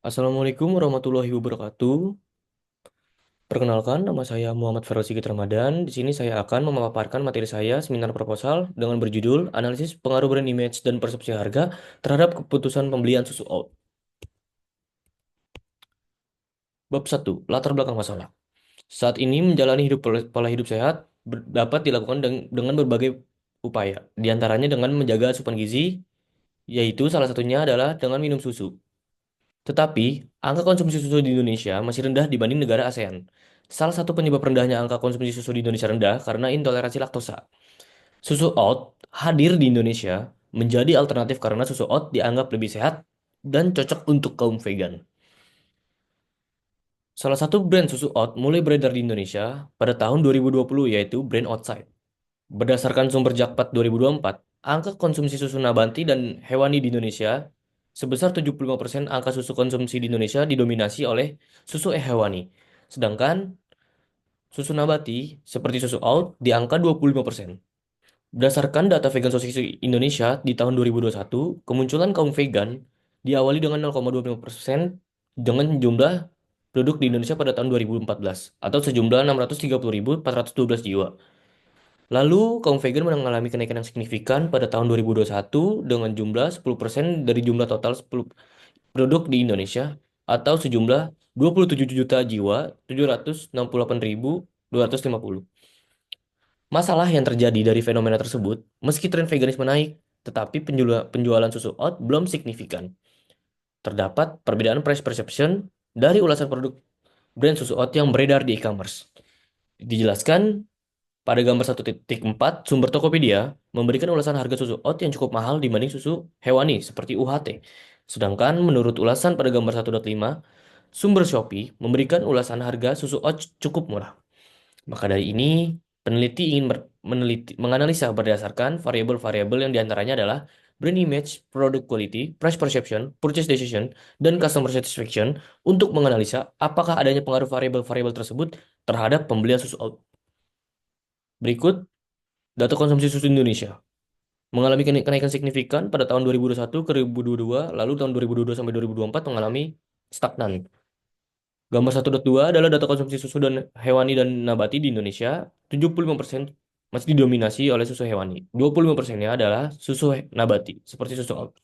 Assalamualaikum warahmatullahi wabarakatuh. Perkenalkan, nama saya Muhammad Farel Sigit Ramadan. Di sini saya akan memaparkan materi saya seminar proposal dengan berjudul Analisis Pengaruh Brand Image dan Persepsi Harga terhadap Keputusan Pembelian Susu Oat. Bab 1. Latar belakang masalah. Saat ini menjalani pola hidup sehat dapat dilakukan dengan berbagai upaya. Di antaranya dengan menjaga asupan gizi, yaitu salah satunya adalah dengan minum susu. Tetapi, angka konsumsi susu di Indonesia masih rendah dibanding negara ASEAN. Salah satu penyebab rendahnya angka konsumsi susu di Indonesia rendah karena intoleransi laktosa. Susu oat hadir di Indonesia menjadi alternatif karena susu oat dianggap lebih sehat dan cocok untuk kaum vegan. Salah satu brand susu oat mulai beredar di Indonesia pada tahun 2020 yaitu brand Outside. Berdasarkan sumber Jakpart 2024, angka konsumsi susu nabati dan hewani di Indonesia sebesar 75% angka susu konsumsi di Indonesia didominasi oleh susu hewani. Sedangkan susu nabati seperti susu oat di angka 25%. Berdasarkan data Vegan Society Indonesia di tahun 2021, kemunculan kaum vegan diawali dengan 0,25% dengan jumlah penduduk di Indonesia pada tahun 2014 atau sejumlah 630.412 jiwa. Lalu, kaum vegan mengalami kenaikan yang signifikan pada tahun 2021 dengan jumlah 10% dari jumlah total 10 penduduk di Indonesia atau sejumlah 27 juta jiwa, 768.250. Masalah yang terjadi dari fenomena tersebut, meski tren veganisme naik, tetapi penjualan susu oat belum signifikan. Terdapat perbedaan price perception dari ulasan produk brand susu oat yang beredar di e-commerce. Dijelaskan pada gambar 1.4, sumber Tokopedia memberikan ulasan harga susu oat yang cukup mahal dibanding susu hewani seperti UHT. Sedangkan menurut ulasan pada gambar 1.5, sumber Shopee memberikan ulasan harga susu oat cukup murah. Maka dari ini, peneliti ingin menganalisa berdasarkan variabel-variabel yang diantaranya adalah brand image, product quality, price perception, purchase decision, dan customer satisfaction untuk menganalisa apakah adanya pengaruh variabel-variabel tersebut terhadap pembelian susu oat. Berikut data konsumsi susu Indonesia. Mengalami kenaikan signifikan pada tahun 2021 ke 2022, lalu tahun 2022 sampai 2024 mengalami stagnan. Gambar 1.2 adalah data konsumsi susu dan hewani dan nabati di Indonesia. 75% masih didominasi oleh susu hewani. 25%-nya adalah susu nabati, seperti susu oat.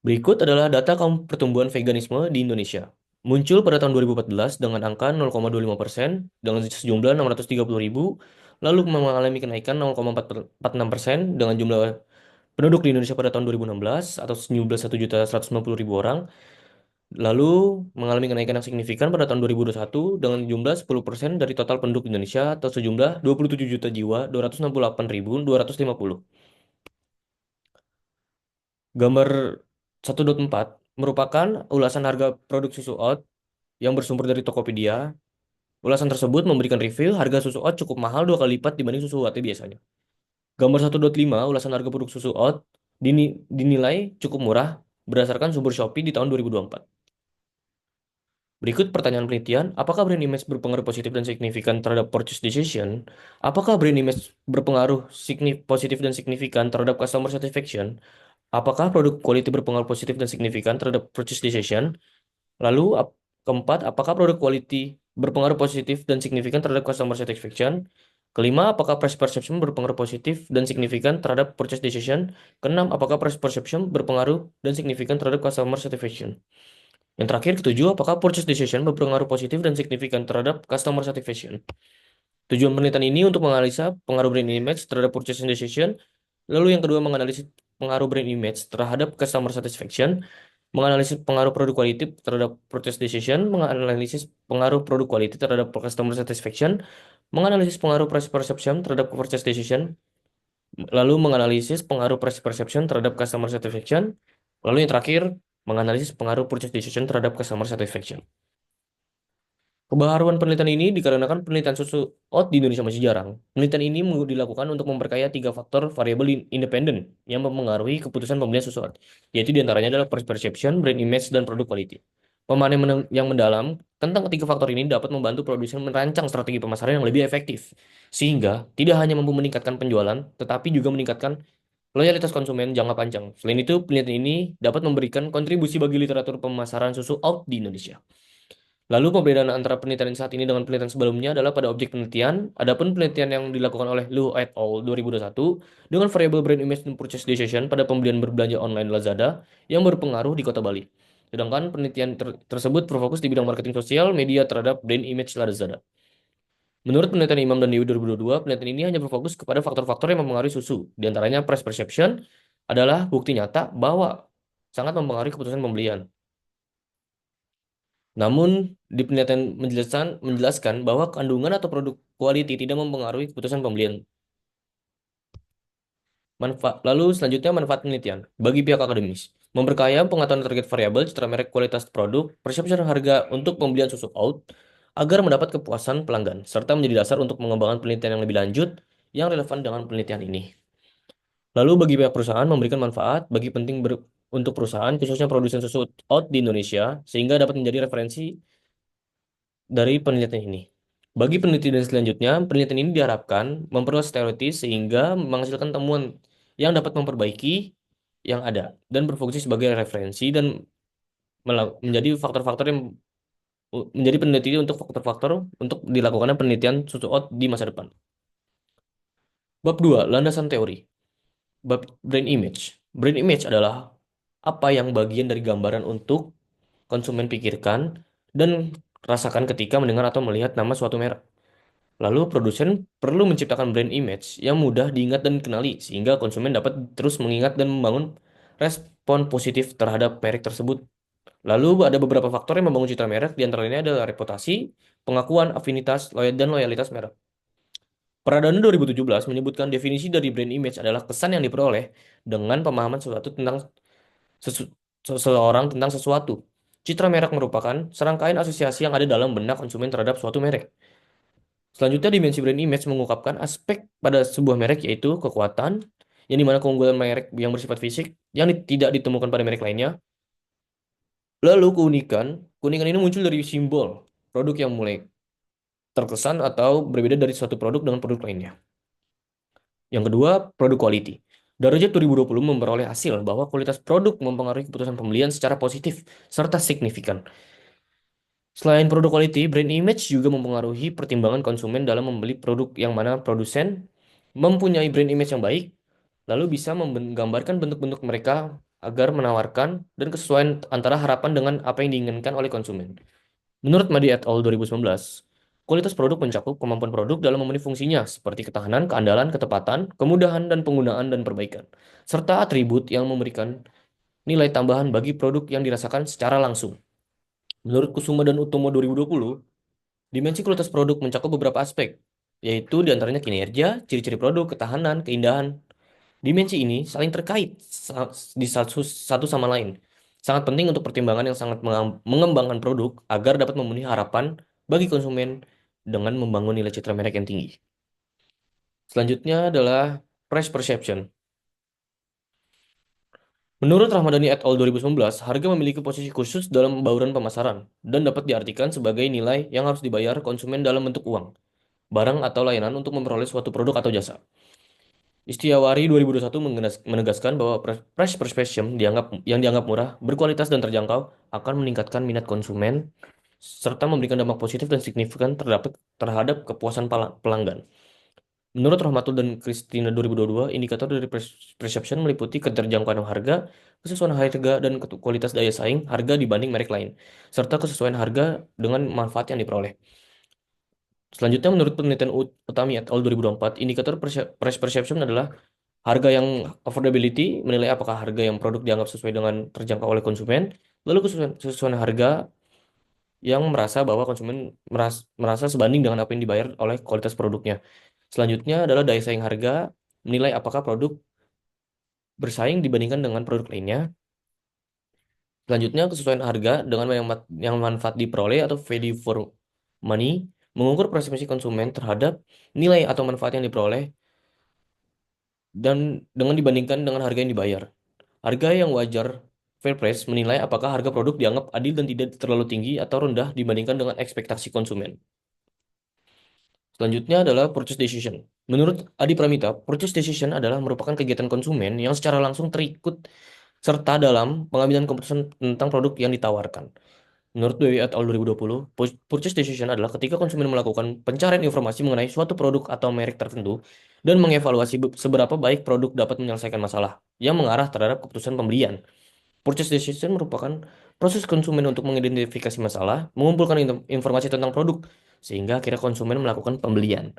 Berikut adalah data kaum pertumbuhan veganisme di Indonesia. Muncul pada tahun 2014 dengan angka 0,25% dengan sejumlah 630.000, lalu mengalami kenaikan 0,46% dengan jumlah penduduk di Indonesia pada tahun 2016 atau sejumlah 1.150.000 orang, lalu mengalami kenaikan yang signifikan pada tahun 2021 dengan jumlah 10% dari total penduduk Indonesia atau sejumlah 27 juta jiwa, 268.250. Gambar 1.4 merupakan ulasan harga produk susu oat yang bersumber dari Tokopedia. Ulasan tersebut memberikan review harga susu oat cukup mahal 2 kali lipat dibanding susu UHT biasanya. Gambar 1.5 ulasan harga produk susu oat dinilai cukup murah berdasarkan sumber Shopee di tahun 2024. Berikut pertanyaan penelitian, apakah brand image berpengaruh positif dan signifikan terhadap purchase decision? Apakah brand image berpengaruh positif dan signifikan terhadap customer satisfaction? Apakah produk quality berpengaruh positif dan signifikan terhadap purchase decision? Lalu, keempat, apakah produk quality berpengaruh positif dan signifikan terhadap customer satisfaction? Kelima, apakah price perception berpengaruh positif dan signifikan terhadap purchase decision? Keenam, apakah price perception berpengaruh dan signifikan terhadap customer satisfaction? Yang terakhir, ketujuh, apakah purchase decision berpengaruh positif dan signifikan terhadap customer satisfaction? Tujuan penelitian ini untuk menganalisa pengaruh brand image terhadap purchase decision. Lalu yang kedua, menganalisis pengaruh brand image terhadap customer satisfaction, menganalisis pengaruh produk quality terhadap purchase decision, menganalisis pengaruh produk quality terhadap customer satisfaction, menganalisis pengaruh price perception terhadap purchase decision, lalu menganalisis pengaruh price perception terhadap customer satisfaction, lalu yang terakhir, menganalisis pengaruh purchase decision terhadap customer satisfaction. Kebaharuan penelitian ini dikarenakan penelitian susu oat di Indonesia masih jarang. Penelitian ini dilakukan untuk memperkaya 3 faktor variabel independen yang mempengaruhi keputusan pembelian susu oat, yaitu diantaranya adalah price perception, brand image, dan produk quality. Pemahaman yang mendalam tentang ketiga faktor ini dapat membantu produsen merancang strategi pemasaran yang lebih efektif, sehingga tidak hanya mampu meningkatkan penjualan, tetapi juga meningkatkan loyalitas konsumen jangka panjang. Selain itu, penelitian ini dapat memberikan kontribusi bagi literatur pemasaran susu oat di Indonesia. Lalu perbedaan antara penelitian saat ini dengan penelitian sebelumnya adalah pada objek penelitian. Adapun penelitian yang dilakukan oleh Lu et al. 2021 dengan variable brand image dan purchase decision pada pembelian berbelanja online Lazada yang berpengaruh di Kota Bali. Sedangkan penelitian tersebut berfokus di bidang marketing sosial media terhadap brand image Lazada. Menurut penelitian Imam dan Dewi 2022, penelitian ini hanya berfokus kepada faktor-faktor yang mempengaruhi susu. Di antaranya price perception adalah bukti nyata bahwa sangat mempengaruhi keputusan pembelian. Namun, di penelitian menjelaskan bahwa kandungan atau produk quality tidak mempengaruhi keputusan pembelian. Lalu selanjutnya manfaat penelitian bagi pihak akademis. Memperkaya pengetahuan target variabel, citra merek, kualitas produk, persepsi harga untuk pembelian susu oat agar mendapat kepuasan pelanggan, serta menjadi dasar untuk mengembangkan penelitian yang lebih lanjut yang relevan dengan penelitian ini. Lalu bagi pihak perusahaan memberikan manfaat bagi untuk perusahaan khususnya produsen susu oat di Indonesia sehingga dapat menjadi referensi dari penelitian ini. Bagi penelitian selanjutnya, penelitian ini diharapkan memperluas teoritis sehingga menghasilkan temuan yang dapat memperbaiki yang ada dan berfungsi sebagai referensi dan menjadi faktor-faktor yang menjadi peneliti untuk faktor-faktor untuk dilakukannya penelitian susu oat di masa depan. Bab 2, landasan teori. Bab brain image. Brain image adalah apa yang bagian dari gambaran untuk konsumen pikirkan dan rasakan ketika mendengar atau melihat nama suatu merek. Lalu produsen perlu menciptakan brand image yang mudah diingat dan dikenali sehingga konsumen dapat terus mengingat dan membangun respon positif terhadap merek tersebut. Lalu ada beberapa faktor yang membangun citra merek, di antaranya adalah reputasi, pengakuan, afinitas, dan loyalitas merek. Pradana 2017 menyebutkan definisi dari brand image adalah kesan yang diperoleh dengan pemahaman sesuatu tentang sesu- seseorang tentang sesuatu. Citra merek merupakan serangkaian asosiasi yang ada dalam benak konsumen terhadap suatu merek. Selanjutnya, dimensi brand image mengungkapkan aspek pada sebuah merek yaitu kekuatan, yang dimana keunggulan merek yang bersifat fisik yang tidak ditemukan pada merek lainnya. Lalu keunikan ini muncul dari simbol produk yang mulai terkesan atau berbeda dari suatu produk dengan produk lainnya. Yang kedua, produk quality. Darajat 2020 memperoleh hasil bahwa kualitas produk mempengaruhi keputusan pembelian secara positif serta signifikan. Selain produk quality, brand image juga mempengaruhi pertimbangan konsumen dalam membeli produk yang mana produsen mempunyai brand image yang baik, lalu bisa menggambarkan bentuk-bentuk mereka agar menawarkan dan kesesuaian antara harapan dengan apa yang diinginkan oleh konsumen. Menurut Madi et al. 2019, kualitas produk mencakup kemampuan produk dalam memenuhi fungsinya seperti ketahanan, keandalan, ketepatan, kemudahan, dan penggunaan dan perbaikan, serta atribut yang memberikan nilai tambahan bagi produk yang dirasakan secara langsung. Menurut Kusuma dan Utomo 2020, dimensi kualitas produk mencakup beberapa aspek, yaitu diantaranya kinerja, ciri-ciri produk, ketahanan, keindahan. Dimensi ini saling terkait di satu sama lain. Sangat penting untuk pertimbangan yang sangat mengembangkan produk agar dapat memenuhi harapan bagi konsumen dengan membangun nilai citra merek yang tinggi. Selanjutnya adalah price perception. Menurut Rahmadani et al. 2019, harga memiliki posisi khusus dalam bauran pemasaran dan dapat diartikan sebagai nilai yang harus dibayar konsumen dalam bentuk uang, barang atau layanan untuk memperoleh suatu produk atau jasa. Istiawari 2021 menegaskan bahwa price perception yang dianggap murah, berkualitas dan terjangkau akan meningkatkan minat konsumen serta memberikan dampak positif dan signifikan terhadap kepuasan pelanggan. Menurut Rahmatul dan Christina 2022, indikator dari perception meliputi keterjangkauan harga, kesesuaian harga dan kualitas daya saing harga dibanding merek lain, serta kesesuaian harga dengan manfaat yang diperoleh. Selanjutnya, menurut penelitian Utami et al. 2024, indikator price perception adalah harga yang affordability, menilai apakah harga yang produk dianggap sesuai dengan terjangkau oleh konsumen, lalu kesesuaian harga yang merasa bahwa konsumen merasa sebanding dengan apa yang dibayar oleh kualitas produknya. Selanjutnya adalah daya saing harga, menilai apakah produk bersaing dibandingkan dengan produk lainnya. Selanjutnya, kesesuaian harga dengan yang manfaat diperoleh atau value for money, mengukur persepsi konsumen terhadap nilai atau manfaat yang diperoleh dan dengan dibandingkan dengan harga yang dibayar. Harga yang wajar fair price menilai apakah harga produk dianggap adil dan tidak terlalu tinggi atau rendah dibandingkan dengan ekspektasi konsumen. Selanjutnya adalah purchase decision. Menurut Adi Pramita, purchase decision adalah merupakan kegiatan konsumen yang secara langsung terikut serta dalam pengambilan keputusan tentang produk yang ditawarkan. Menurut Dewi et al. 2020, purchase decision adalah ketika konsumen melakukan pencarian informasi mengenai suatu produk atau merek tertentu dan mengevaluasi seberapa baik produk dapat menyelesaikan masalah yang mengarah terhadap keputusan pembelian. Purchase decision merupakan proses konsumen untuk mengidentifikasi masalah, mengumpulkan informasi tentang produk, sehingga akhirnya konsumen melakukan pembelian.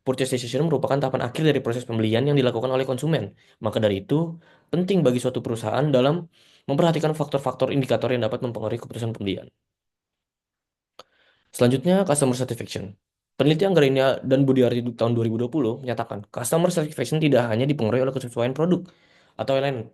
Purchase decision merupakan tahapan akhir dari proses pembelian yang dilakukan oleh konsumen. Maka dari itu, penting bagi suatu perusahaan dalam memperhatikan faktor-faktor indikator yang dapat mempengaruhi keputusan pembelian. Selanjutnya, customer satisfaction. Penelitian Garinia dan Budiarti di tahun 2020 menyatakan, customer satisfaction tidak hanya dipengaruhi oleh kesesuaian produk atau lain,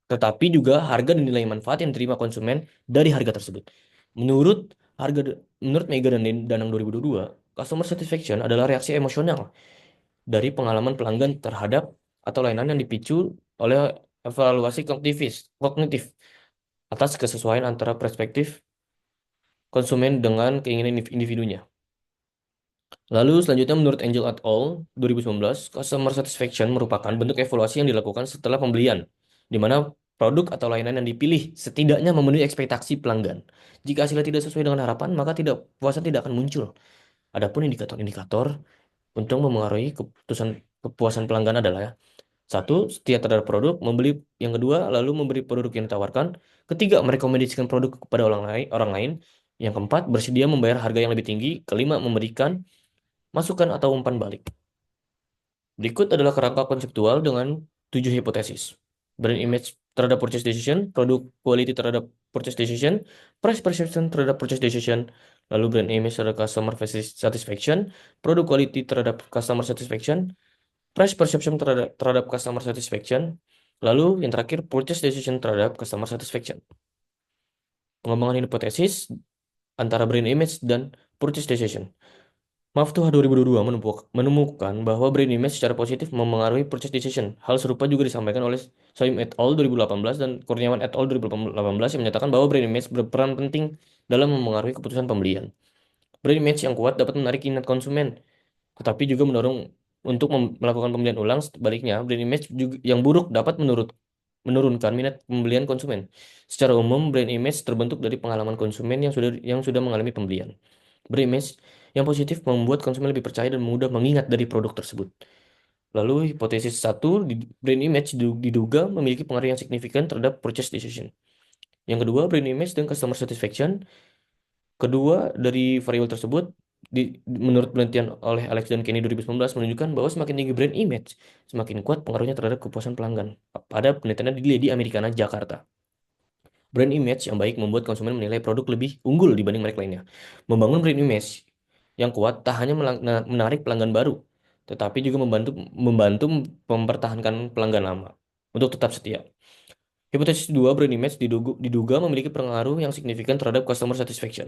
tetapi juga harga dan nilai manfaat yang diterima konsumen dari harga tersebut. Menurut harga menurut Mega dan Danang 2022, customer satisfaction adalah reaksi emosional dari pengalaman pelanggan terhadap atau layanan yang dipicu oleh evaluasi kognitif atas kesesuaian antara perspektif konsumen dengan keinginan individunya. Lalu selanjutnya menurut Angel et al. 2019, customer satisfaction merupakan bentuk evaluasi yang dilakukan setelah pembelian, di mana produk atau layanan yang dipilih setidaknya memenuhi ekspektasi pelanggan. Jika hasilnya tidak sesuai dengan harapan, maka puasan tidak akan muncul. Adapun indikator-indikator untuk memengaruhi kepuasan pelanggan adalah satu, setia terhadap produk, membeli yang kedua, lalu memberi produk yang ditawarkan. Ketiga, merekomendasikan produk kepada orang lain. Yang keempat, bersedia membayar harga yang lebih tinggi. Kelima, memberikan masukan atau umpan balik. Berikut adalah kerangka konseptual dengan 7 hipotesis. Brand image terhadap purchase decision, produk quality terhadap purchase decision, price perception terhadap purchase decision, lalu brand image terhadap customer satisfaction, produk quality terhadap customer satisfaction, price perception terhadap customer satisfaction, lalu yang terakhir purchase decision terhadap customer satisfaction. Pengembangan hipotesis antara brand image dan purchase decision. Maftuh 2022 menemukan bahwa brand image secara positif memengaruhi purchase decision. Hal serupa juga disampaikan oleh Soim et al. 2018 dan Kurniawan et al. 2018 yang menyatakan bahwa brand image berperan penting dalam memengaruhi keputusan pembelian. Brand image yang kuat dapat menarik minat konsumen, tetapi juga mendorong untuk melakukan pembelian ulang. Sebaliknya, brand image yang buruk dapat menurunkan minat pembelian konsumen. Secara umum, brand image terbentuk dari pengalaman konsumen yang sudah mengalami pembelian. Brand image yang positif membuat konsumen lebih percaya dan mudah mengingat dari produk tersebut. Lalu hipotesis satu, brand image diduga memiliki pengaruh yang signifikan terhadap purchase decision. Yang kedua, brand image dan customer satisfaction. Kedua dari variabel tersebut, menurut penelitian oleh Alex dan Kenny 2019 menunjukkan bahwa semakin tinggi brand image, semakin kuat pengaruhnya terhadap kepuasan pelanggan. Pada penelitian di Americana, Jakarta. Brand image yang baik membuat konsumen menilai produk lebih unggul dibanding merek lainnya. Membangun brand image yang kuat tak hanya menarik pelanggan baru, tetapi juga membantu membantu mempertahankan pelanggan lama untuk tetap setia. Hipotesis 2, brand image diduga memiliki pengaruh yang signifikan terhadap customer satisfaction.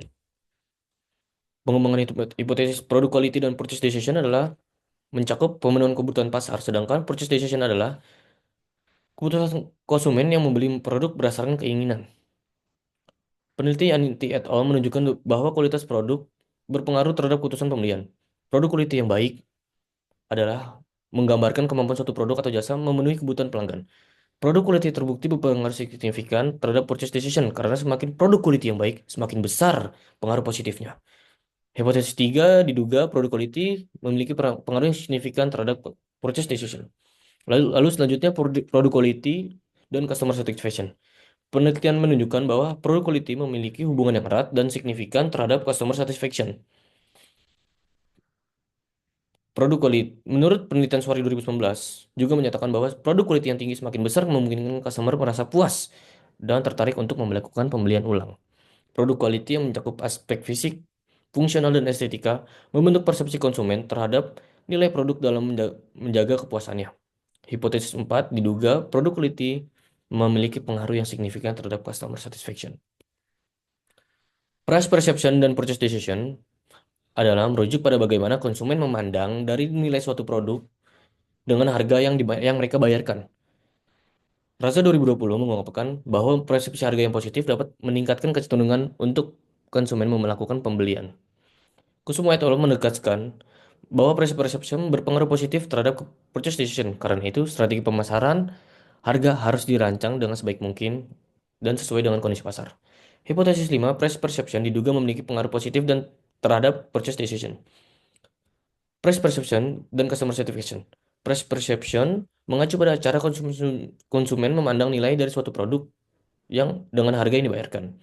Pengembangan hipotesis product quality dan purchase decision adalah mencakup pemenuhan kebutuhan pasar, sedangkan purchase decision adalah keputusan konsumen yang membeli produk berdasarkan keinginan. Peneliti Aniti et al. Menunjukkan bahwa kualitas produk berpengaruh terhadap keputusan pembelian. Produk quality yang baik adalah menggambarkan kemampuan suatu produk atau jasa memenuhi kebutuhan pelanggan. Produk quality terbukti berpengaruh signifikan terhadap purchase decision karena semakin produk quality yang baik, semakin besar pengaruh positifnya. Hipotesis 3 diduga produk quality memiliki pengaruh yang signifikan terhadap purchase decision. Lalu selanjutnya produk quality dan customer satisfaction. Penelitian menunjukkan bahwa produk quality memiliki hubungan yang erat dan signifikan terhadap customer satisfaction. Menurut penelitian Suari 2019 juga menyatakan bahwa produk quality yang tinggi semakin besar memungkinkan customer merasa puas dan tertarik untuk melakukan pembelian ulang. Produk quality yang mencakup aspek fisik, fungsional, dan estetika membentuk persepsi konsumen terhadap nilai produk dalam menjaga kepuasannya. Hipotesis 4 diduga produk quality memiliki pengaruh yang signifikan terhadap customer satisfaction. Price perception dan purchase decision adalah merujuk pada bagaimana konsumen memandang dari nilai suatu produk dengan harga yang mereka bayarkan. Raza 2020 mengungkapkan bahwa persepsi harga yang positif dapat meningkatkan kecenderungan untuk konsumen melakukan pembelian. Kusuma et al. Menegaskan bahwa price perception berpengaruh positif terhadap purchase decision. Karena itu, strategi pemasaran harga harus dirancang dengan sebaik mungkin dan sesuai dengan kondisi pasar. Hipotesis 5, price perception diduga memiliki pengaruh positif dan terhadap purchase decision. Price perception dan customer satisfaction. Price perception mengacu pada cara konsumen memandang nilai dari suatu produk yang dengan harga yang dibayarkan.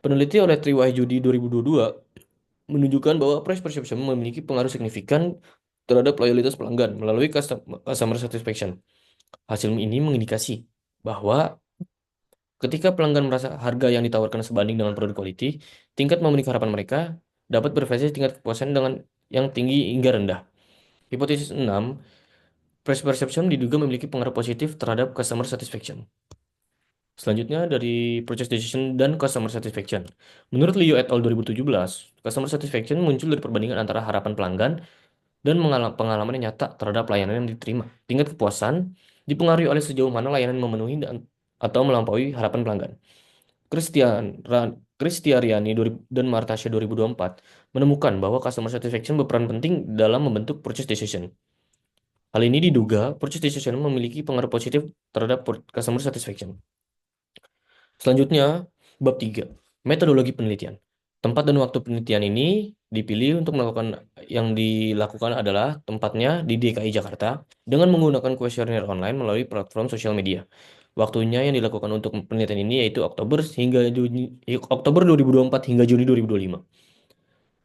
Peneliti oleh Triwahyudi 2022 menunjukkan bahwa price perception memiliki pengaruh signifikan terhadap loyalitas pelanggan melalui customer satisfaction. Hasil ini mengindikasi bahwa ketika pelanggan merasa harga yang ditawarkan sebanding dengan produk quality, tingkat memenuhi harapan mereka dapat bervariasi tingkat kepuasan dengan yang tinggi hingga rendah. Hipotesis 6, price perception diduga memiliki pengaruh positif terhadap customer satisfaction. Selanjutnya dari purchase decision dan customer satisfaction. Menurut Liu et al. 2017, customer satisfaction muncul dari perbandingan antara harapan pelanggan dan pengalaman yang nyata terhadap layanan yang diterima. Tingkat kepuasan dipengaruhi oleh sejauh mana layanan memenuhi atau melampaui harapan pelanggan. Kristiariani dan Martasha 2024 menemukan bahwa customer satisfaction berperan penting dalam membentuk purchase decision. Hal ini diduga purchase decision memiliki pengaruh positif terhadap customer satisfaction. Selanjutnya, bab 3, metodologi penelitian. Tempat dan waktu penelitian ini dipilih untuk melakukan yang dilakukan adalah tempatnya di DKI Jakarta dengan menggunakan kuesioner online melalui platform sosial media. Waktunya yang dilakukan untuk penelitian ini yaitu Oktober 2024 hingga Juni 2025.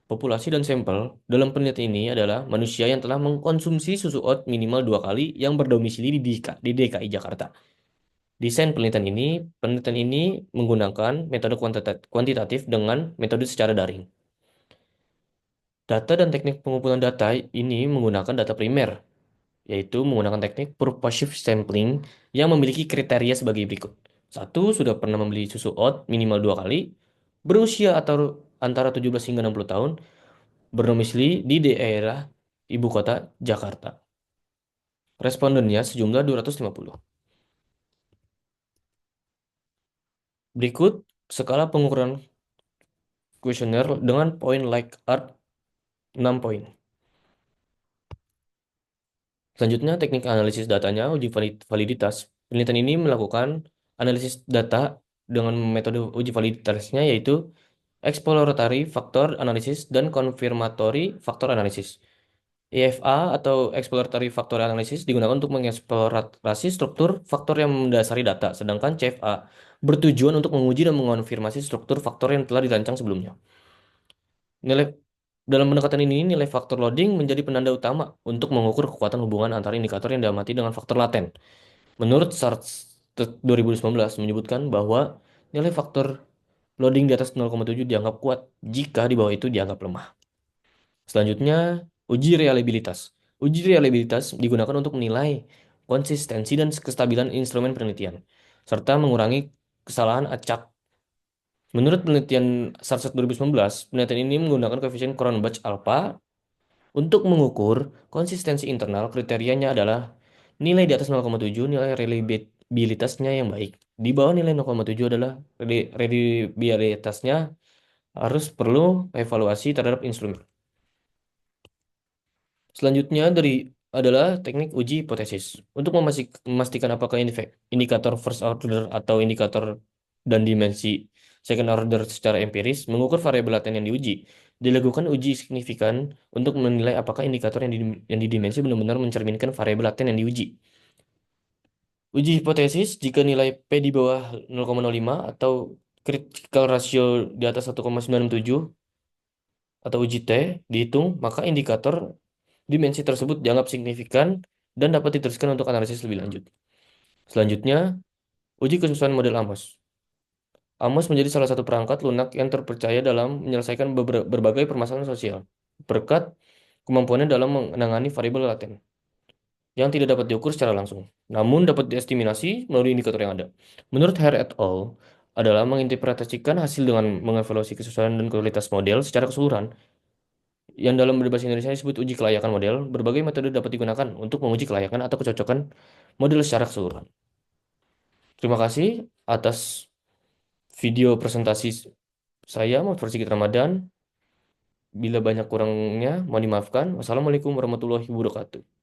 Populasi dan sampel dalam penelitian ini adalah manusia yang telah mengkonsumsi susu oat minimal 2 kali yang berdomisili di DKI Jakarta. Desain penelitian ini menggunakan metode kuantitatif dengan metode secara daring. Data dan teknik pengumpulan data ini menggunakan data primer, yaitu menggunakan teknik purposive sampling yang memiliki kriteria sebagai berikut. Satu, sudah pernah membeli susu oat minimal 2 kali, berusia atau antara 17 hingga 60 tahun, berdomisili di daerah ibu kota Jakarta. Respondennya sejumlah 250. Berikut skala pengukuran kuesioner dengan poin like art 6 poin. Selanjutnya, teknik analisis datanya, uji validitas. Penelitian ini melakukan analisis data dengan metode uji validitasnya yaitu exploratory factor analysis dan confirmatory factor analysis. EFA atau exploratory factor analysis digunakan untuk mengeksplorasi struktur faktor yang mendasari data, sedangkan CFA bertujuan untuk menguji dan mengonfirmasi struktur faktor yang telah dirancang sebelumnya. Nilai dalam pendekatan ini, nilai faktor loading menjadi penanda utama untuk mengukur kekuatan hubungan antara indikator yang diamati dengan faktor laten. Menurut SARS 2019 menyebutkan bahwa nilai faktor loading di atas 0,7 dianggap kuat jika di bawah itu dianggap lemah. Selanjutnya, uji reliabilitas. Uji reliabilitas digunakan untuk menilai konsistensi dan kestabilan instrumen penelitian, serta mengurangi kesalahan acak. Menurut penelitian SARS 2019, penelitian ini menggunakan koefisien Cronbach alpha untuk mengukur konsistensi internal. Kriterianya adalah nilai di atas 0,7, nilai reliabilitasnya yang baik. Di bawah nilai 0,7 adalah reliabilitasnya harus perlu evaluasi terhadap instrumen. Selanjutnya adalah teknik uji hipotesis. Untuk memastikan apakah indikator first order atau indikator dan dimensi second order secara empiris mengukur variabel laten yang diuji. Dilakukan uji signifikan untuk menilai apakah indikator yang didimensi benar-benar mencerminkan variabel laten yang diuji. Uji hipotesis jika nilai P di bawah 0,05 atau critical ratio di atas 1,97 atau uji T dihitung, maka indikator dimensi tersebut dianggap signifikan dan dapat diteruskan untuk analisis lebih lanjut. Selanjutnya, uji kesusahan model Amos. Amos menjadi salah satu perangkat lunak yang terpercaya dalam menyelesaikan berbagai permasalahan sosial, berkat kemampuannya dalam menangani variabel laten yang tidak dapat diukur secara langsung, namun dapat diestimasi melalui indikator yang ada. Menurut Hare et al. Adalah menginterpretasikan hasil dengan mengevaluasi kesusahan dan kualitas model secara keseluruhan yang dalam berbahasa Indonesia disebut uji kelayakan model. Berbagai metode dapat digunakan untuk menguji kelayakan atau kecocokan model secara keseluruhan. Terima kasih atas video presentasi saya, Mas Sigit Ramadan. Bila banyak kurangnya, mohon dimaafkan. Wassalamualaikum warahmatullahi wabarakatuh.